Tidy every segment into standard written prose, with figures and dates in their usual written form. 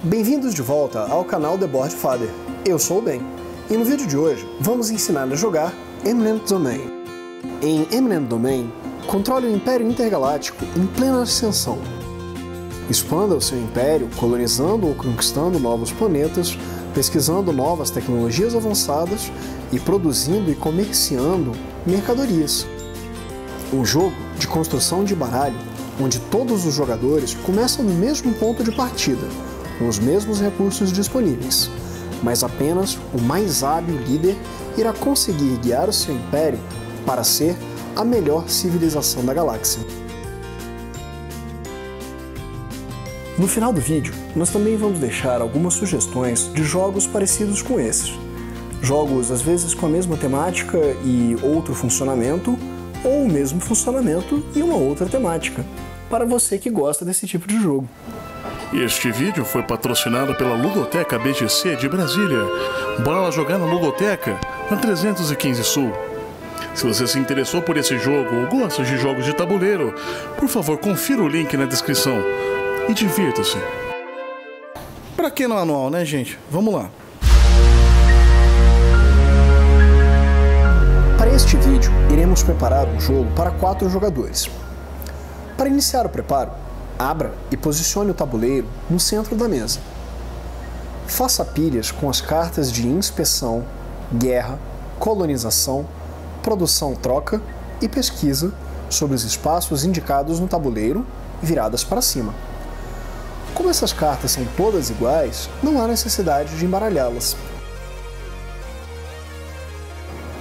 Bem-vindos de volta ao canal The Board Father. Eu sou o Ben, e no vídeo de hoje vamos ensinar a jogar Eminent Domain. Em Eminent Domain, controle o Império Intergaláctico em plena ascensão. Expanda o seu império colonizando ou conquistando novos planetas, pesquisando novas tecnologias avançadas e produzindo e comerciando mercadorias. Um jogo de construção de baralho, onde todos os jogadores começam no mesmo ponto de partida, com os mesmos recursos disponíveis, mas apenas o mais hábil líder irá conseguir guiar o seu império para ser a melhor civilização da galáxia. No final do vídeo, nós também vamos deixar algumas sugestões de jogos parecidos com esses. Jogos às vezes com a mesma temática e outro funcionamento, ou o mesmo funcionamento e uma outra temática, para você que gosta desse tipo de jogo. Este vídeo foi patrocinado pela Ludoteca BGC de Brasília. Bora lá jogar na Ludoteca, na 315 Sul. Se você se interessou por esse jogo ou gosta de jogos de tabuleiro, por favor confira o link na descrição e divirta-se. Pra que no manual, né, gente? Vamos lá. Para este vídeo, iremos preparar um jogo para 4 jogadores. Para iniciar o preparo, abra e posicione o tabuleiro no centro da mesa. Faça pilhas com as cartas de inspeção, guerra, colonização, produção-troca e pesquisa sobre os espaços indicados no tabuleiro, viradas para cima. Como essas cartas são todas iguais, não há necessidade de embaralhá-las.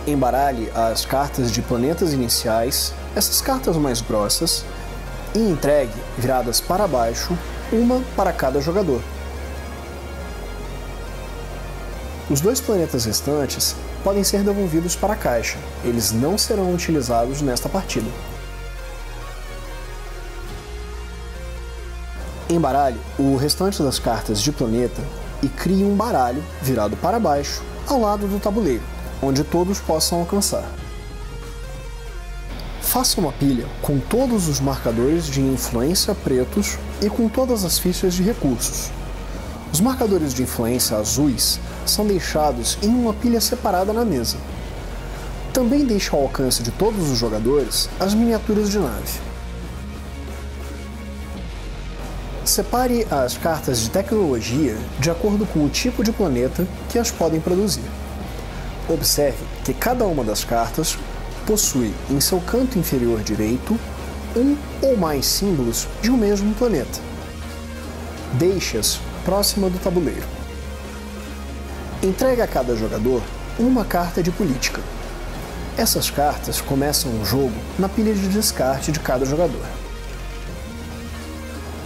Embaralhe as cartas de planetas iniciais, essas cartas mais grossas, e entregue, viradas para baixo, uma para cada jogador. Os 2 planetas restantes podem ser devolvidos para a caixa, eles não serão utilizados nesta partida. Embaralhe o restante das cartas de planeta e crie um baralho virado para baixo ao lado do tabuleiro, onde todos possam alcançar. Faça uma pilha com todos os marcadores de influência pretos e com todas as fichas de recursos. Os marcadores de influência azuis são deixados em uma pilha separada na mesa. Também deixe ao alcance de todos os jogadores as miniaturas de nave. Separe as cartas de tecnologia de acordo com o tipo de planeta que as podem produzir. Observe que cada uma das cartas possui em seu canto inferior direito um ou mais símbolos de um mesmo planeta. Deixe-as próxima do tabuleiro. Entregue a cada jogador uma carta de política. Essas cartas começam o jogo na pilha de descarte de cada jogador.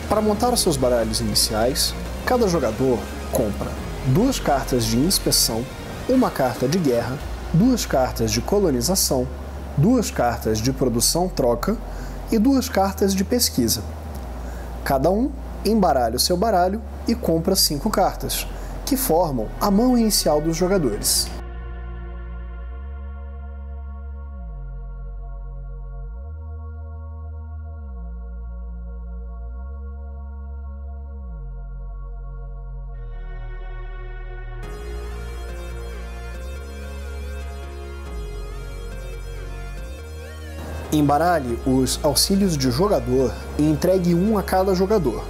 Para montar os seus baralhos iniciais, cada jogador compra 2 cartas de inspeção, uma carta de guerra, 2 cartas de colonização, 2 cartas de produção-troca e 2 cartas de pesquisa. Cada um embaralha o seu baralho e compra 5 cartas, que formam a mão inicial dos jogadores. Embaralhe os auxílios de jogador e entregue um a cada jogador.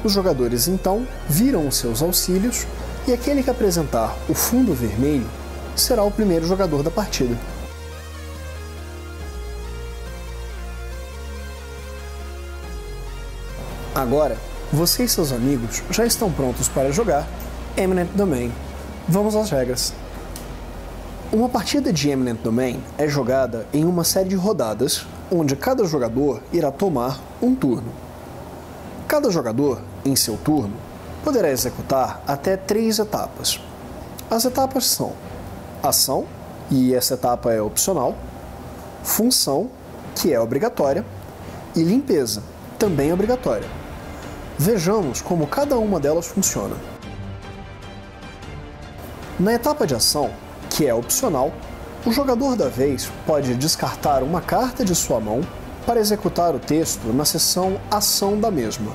Os jogadores então viram os seus auxílios e aquele que apresentar o fundo vermelho será o primeiro jogador da partida. Agora, você e seus amigos já estão prontos para jogar Eminent Domain. Vamos às regras. Uma partida de Eminent Domain é jogada em uma série de rodadas, onde cada jogador irá tomar um turno. Cada jogador, em seu turno, poderá executar até 3 etapas. As etapas são ação, e essa etapa é opcional, função, que é obrigatória, e limpeza, também obrigatória. Vejamos como cada uma delas funciona. Na etapa de ação, que é opcional, o jogador da vez pode descartar uma carta de sua mão para executar o texto na seção Ação da mesma.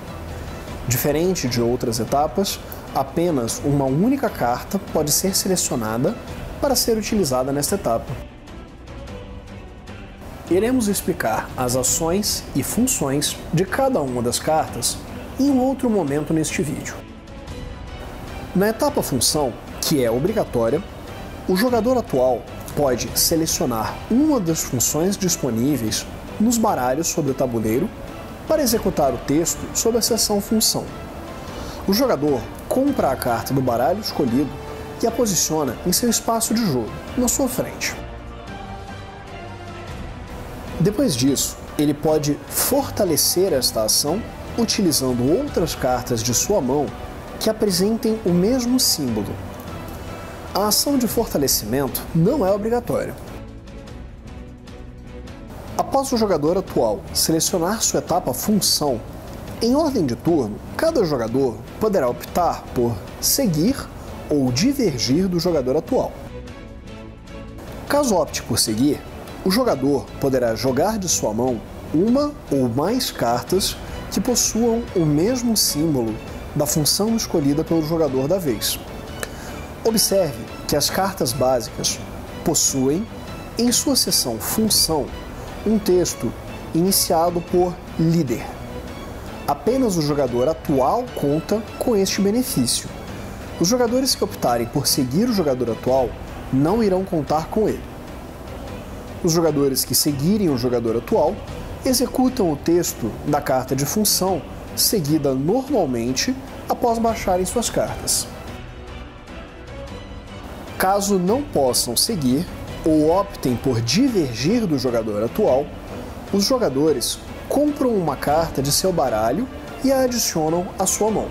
Diferente de outras etapas, apenas uma única carta pode ser selecionada para ser utilizada nesta etapa. Iremos explicar as ações e funções de cada uma das cartas em um outro momento neste vídeo. Na etapa função, que é obrigatória, o jogador atual pode selecionar uma das funções disponíveis nos baralhos sobre o tabuleiro para executar o texto sob a seção função. O jogador compra a carta do baralho escolhido e a posiciona em seu espaço de jogo, na sua frente. Depois disso, ele pode fortalecer esta ação utilizando outras cartas de sua mão que apresentem o mesmo símbolo. A ação de fortalecimento não é obrigatória. Após o jogador atual selecionar sua etapa função, em ordem de turno, cada jogador poderá optar por seguir ou divergir do jogador atual. Caso opte por seguir, o jogador poderá jogar de sua mão uma ou mais cartas que possuam o mesmo símbolo da função escolhida pelo jogador da vez. Observe que as cartas básicas possuem, em sua seção função, um texto iniciado por líder. Apenas o jogador atual conta com este benefício. Os jogadores que optarem por seguir o jogador atual não irão contar com ele. Os jogadores que seguirem o jogador atual executam o texto da carta de função seguida normalmente após baixarem suas cartas. Caso não possam seguir ou optem por divergir do jogador atual, os jogadores compram uma carta de seu baralho e a adicionam à sua mão.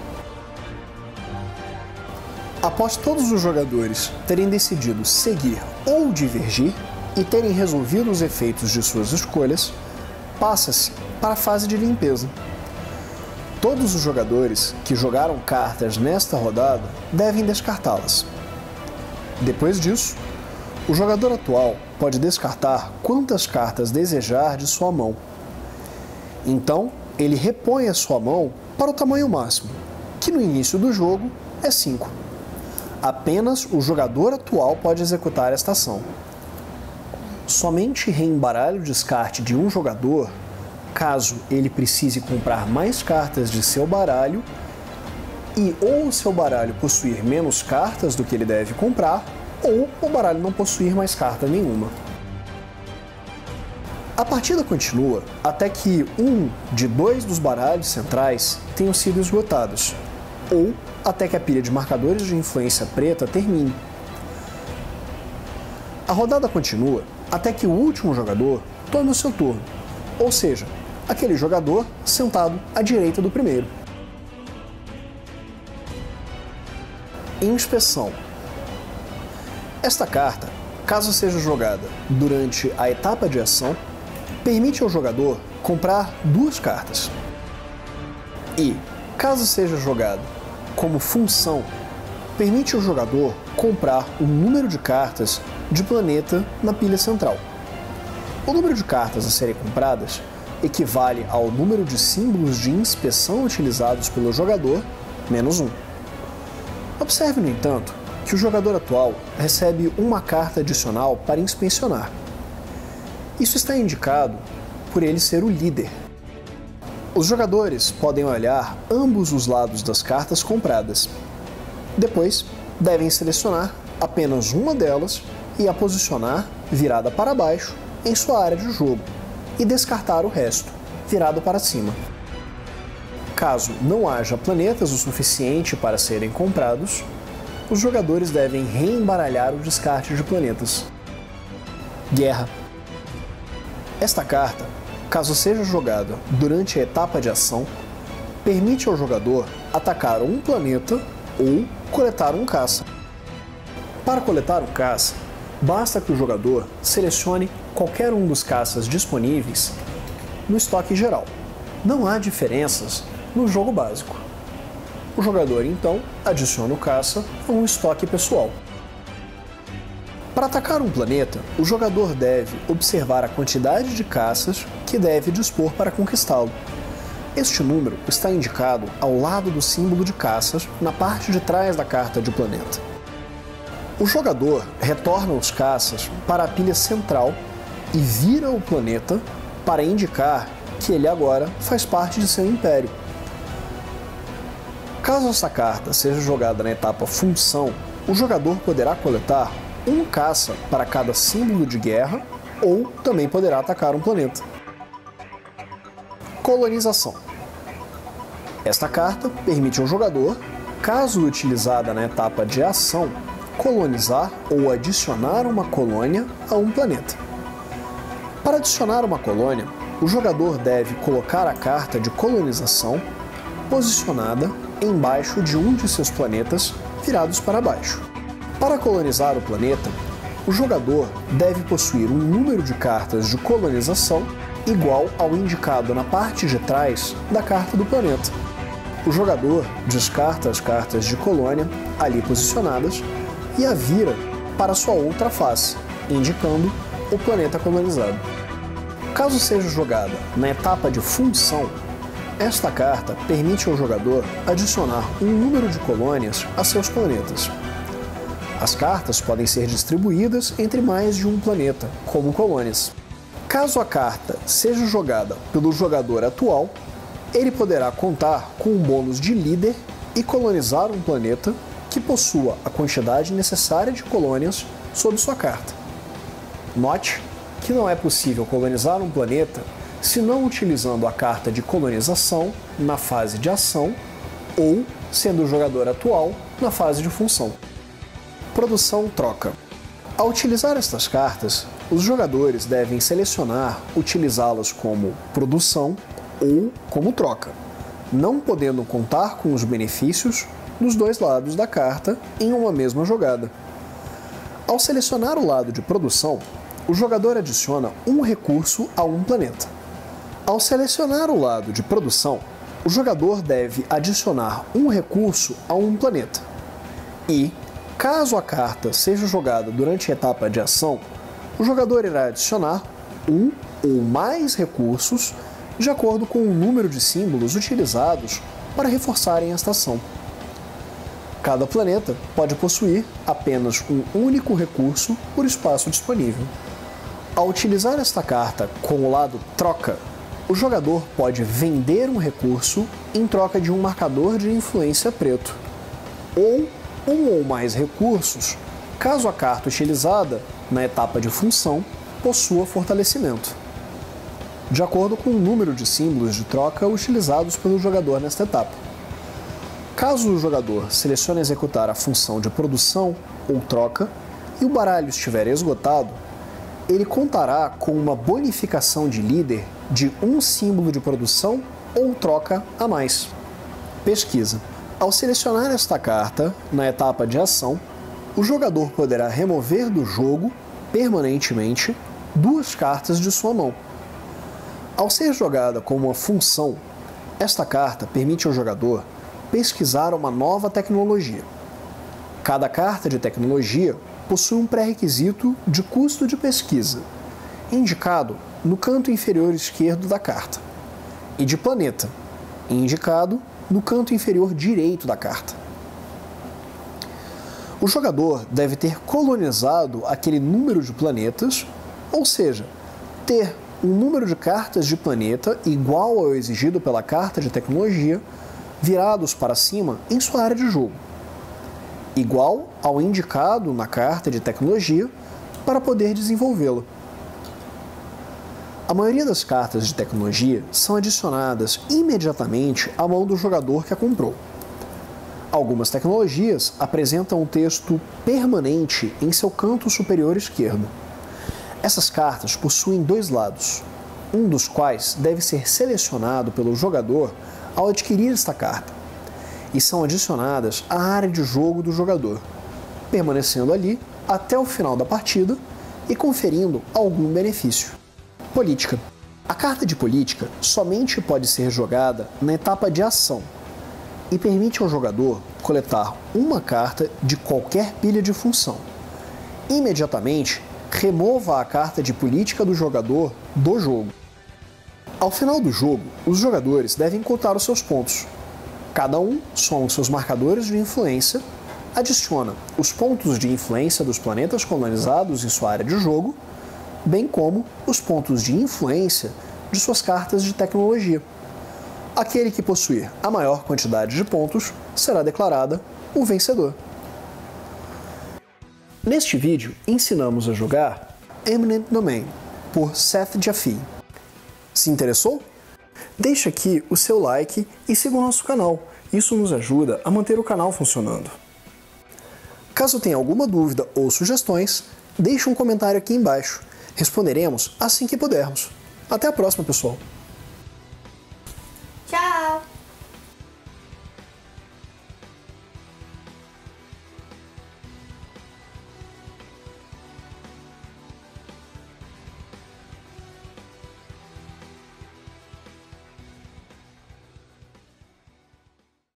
Após todos os jogadores terem decidido seguir ou divergir e terem resolvido os efeitos de suas escolhas, passa-se para a fase de limpeza. Todos os jogadores que jogaram cartas nesta rodada devem descartá-las. Depois disso, o jogador atual pode descartar quantas cartas desejar de sua mão. Então, ele repõe a sua mão para o tamanho máximo, que no início do jogo é 5. Apenas o jogador atual pode executar esta ação. Somente reembaralhe o descarte de um jogador caso ele precise comprar mais cartas de seu baralho e ou o seu baralho possuir menos cartas do que ele deve comprar ou o baralho não possuir mais carta nenhuma. A partida continua até que um de 2 dos baralhos centrais tenham sido esgotados ou até que a pilha de marcadores de influência preta termine. A rodada continua até que o último jogador tome o seu turno, ou seja, aquele jogador sentado à direita do primeiro. Inspeção. Esta carta, caso seja jogada durante a etapa de ação, permite ao jogador comprar 2 cartas. E, caso seja jogada como função, permite ao jogador comprar um número de cartas de planeta na pilha central. O número de cartas a serem compradas equivale ao número de símbolos de inspeção utilizados pelo jogador, menos 1. Observe, no entanto, que o jogador atual recebe uma carta adicional para inspecionar. Isso está indicado por ele ser o líder. Os jogadores podem olhar ambos os lados das cartas compradas. Depois, devem selecionar apenas uma delas e a posicionar virada para baixo em sua área de jogo e descartar o resto, virado para cima. Caso não haja planetas o suficiente para serem comprados, os jogadores devem reembaralhar o descarte de planetas. Guerra. Esta carta, caso seja jogada durante a etapa de ação, permite ao jogador atacar um planeta ou coletar um caça. Para coletar um caça, basta que o jogador selecione qualquer um dos caças disponíveis no estoque geral. Não há diferenças no jogo básico. O jogador, então, adiciona o caça a um estoque pessoal. Para atacar um planeta, o jogador deve observar a quantidade de caças que deve dispor para conquistá-lo. Este número está indicado ao lado do símbolo de caças na parte de trás da carta de planeta. O jogador retorna os caças para a pilha central e vira o planeta para indicar que ele agora faz parte de seu império. Caso essa carta seja jogada na etapa função, o jogador poderá coletar um caça para cada símbolo de guerra ou também poderá atacar um planeta. Colonização. Esta carta permite ao jogador, caso utilizada na etapa de ação, colonizar ou adicionar uma colônia a um planeta. Para adicionar uma colônia, o jogador deve colocar a carta de colonização posicionada embaixo de um de seus planetas virados para baixo. Para colonizar o planeta, o jogador deve possuir um número de cartas de colonização igual ao indicado na parte de trás da carta do planeta. O jogador descarta as cartas de colônia ali posicionadas e a vira para sua outra face, indicando o planeta colonizado. Caso seja jogada na etapa de função, esta carta permite ao jogador adicionar um número de colônias a seus planetas. As cartas podem ser distribuídas entre mais de um planeta, como colônias. Caso a carta seja jogada pelo jogador atual, ele poderá contar com um bônus de líder e colonizar um planeta que possua a quantidade necessária de colônias sob sua carta. Note que não é possível colonizar um planeta se não utilizando a carta de colonização na fase de ação ou sendo o jogador atual na fase de função. Produção-troca. Ao utilizar estas cartas, os jogadores devem selecionar utilizá-las como produção ou como troca, não podendo contar com os benefícios dos dois lados da carta em uma mesma jogada. Ao selecionar o lado de produção, o jogador adiciona um recurso a um planeta. Ao selecionar o lado de produção, o jogador deve adicionar um recurso a um planeta. E, caso a carta seja jogada durante a etapa de ação, o jogador irá adicionar um ou mais recursos de acordo com o número de símbolos utilizados para reforçarem esta ação. Cada planeta pode possuir apenas um único recurso por espaço disponível. Ao utilizar esta carta com o lado troca, o jogador pode vender um recurso em troca de um marcador de influência preto, ou um ou mais recursos, caso a carta utilizada na etapa de função possua fortalecimento, de acordo com o número de símbolos de troca utilizados pelo jogador nesta etapa. Caso o jogador selecione executar a função de produção ou troca e o baralho estiver esgotado, ele contará com uma bonificação de líder de um símbolo de produção ou troca a mais. Pesquisa. Ao selecionar esta carta na etapa de ação, o jogador poderá remover do jogo, permanentemente, 2 cartas de sua mão. Ao ser jogada como uma função, esta carta permite ao jogador pesquisar uma nova tecnologia. Cada carta de tecnologia possui um pré-requisito de custo de pesquisa, indicado no canto inferior esquerdo da carta, e de planeta, indicado no canto inferior direito da carta. O jogador deve ter colonizado aquele número de planetas, ou seja, ter um número de cartas de planeta igual ao exigido pela carta de tecnologia, virados para cima em sua área de jogo, igual ao indicado na carta de tecnologia para poder desenvolvê-la. A maioria das cartas de tecnologia são adicionadas imediatamente à mão do jogador que a comprou. Algumas tecnologias apresentam um texto permanente em seu canto superior esquerdo. Essas cartas possuem 2 lados, um dos quais deve ser selecionado pelo jogador ao adquirir esta carta, e são adicionadas à área de jogo do jogador, permanecendo ali até o final da partida e conferindo algum benefício. Política. A carta de política somente pode ser jogada na etapa de ação e permite ao jogador coletar uma carta de qualquer pilha de função. Imediatamente, remova a carta de política do jogador do jogo. Ao final do jogo, os jogadores devem contar os seus pontos. Cada um soma os seus marcadores de influência, adiciona os pontos de influência dos planetas colonizados em sua área de jogo, bem como os pontos de influência de suas cartas de tecnologia. Aquele que possuir a maior quantidade de pontos será declarado o vencedor. Neste vídeo, ensinamos a jogar Eminent Domain, por Seth Jaffe. Se interessou? Deixe aqui o seu like e siga o nosso canal. Isso nos ajuda a manter o canal funcionando. Caso tenha alguma dúvida ou sugestões, deixe um comentário aqui embaixo. Responderemos assim que pudermos. Até a próxima, pessoal!